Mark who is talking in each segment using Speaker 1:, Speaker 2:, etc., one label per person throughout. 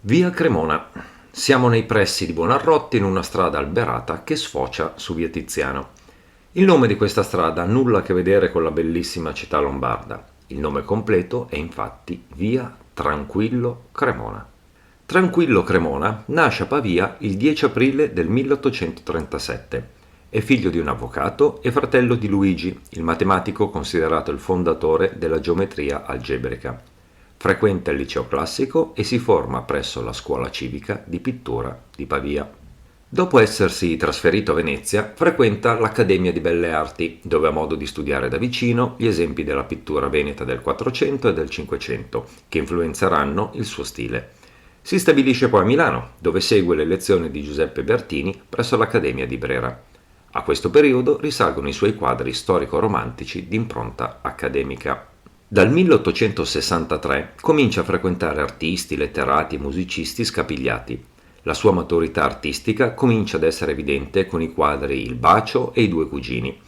Speaker 1: Via Cremona. Siamo nei pressi di Buonarroti in una strada alberata che sfocia su via Tiziano. Il nome di questa strada ha nulla a che vedere con la bellissima città lombarda. Il nome completo è infatti via Tranquillo Cremona. Tranquillo Cremona nasce a Pavia il 10 aprile del 1837. È figlio di un avvocato e fratello di Luigi, il matematico considerato il fondatore della geometria algebrica. Frequenta il liceo classico e si forma presso la scuola civica di pittura di Pavia. Dopo essersi trasferito a Venezia, frequenta l'Accademia di Belle Arti, dove ha modo di studiare da vicino gli esempi della pittura veneta del Quattrocento e del Cinquecento, che influenzeranno il suo stile. Si stabilisce poi a Milano, dove segue le lezioni di Giuseppe Bertini presso l'Accademia di Brera. A questo periodo risalgono i suoi quadri storico-romantici d'impronta accademica. Dal 1863 comincia a frequentare artisti, letterati e musicisti scapigliati. La sua maturità artistica comincia ad essere evidente con i quadri Il bacio e I due cugini.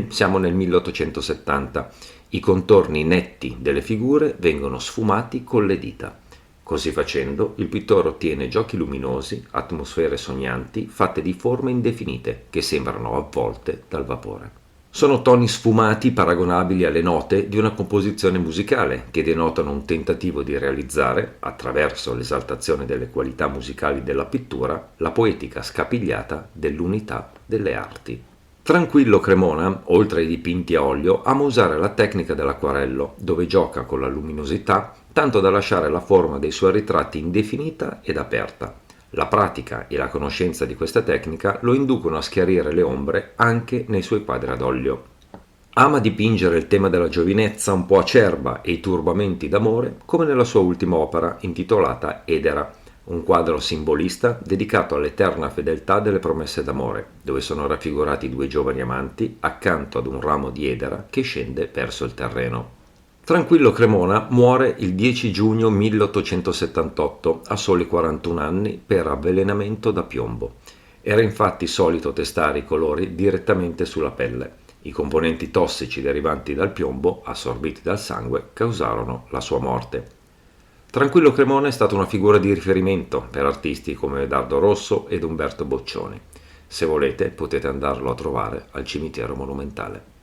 Speaker 1: Siamo nel 1870. I contorni netti delle figure vengono sfumati con le dita. Così facendo, il pittore ottiene giochi luminosi, atmosfere sognanti, fatte di forme indefinite, che sembrano avvolte dal vapore. Sono toni sfumati paragonabili alle note di una composizione musicale, che denotano un tentativo di realizzare, attraverso l'esaltazione delle qualità musicali della pittura, la poetica scapigliata dell'unità delle arti. Tranquillo Cremona, oltre ai dipinti a olio, ama usare la tecnica dell'acquarello, dove gioca con la luminosità, tanto da lasciare la forma dei suoi ritratti indefinita ed aperta. La pratica e la conoscenza di questa tecnica lo inducono a schiarire le ombre anche nei suoi quadri ad olio. Ama dipingere il tema della giovinezza un po' acerba e i turbamenti d'amore, come nella sua ultima opera intitolata Edera, un quadro simbolista dedicato all'eterna fedeltà delle promesse d'amore, dove sono raffigurati due giovani amanti accanto ad un ramo di edera che scende verso il terreno. Tranquillo Cremona muore il 10 giugno 1878 a soli 41 anni per avvelenamento da piombo. Era infatti solito testare i colori direttamente sulla pelle. I componenti tossici derivanti dal piombo, assorbiti dal sangue, causarono la sua morte. Tranquillo Cremona è stata una figura di riferimento per artisti come Dardo Rosso ed Umberto Boccioni. Se volete potete andarlo a trovare al cimitero monumentale.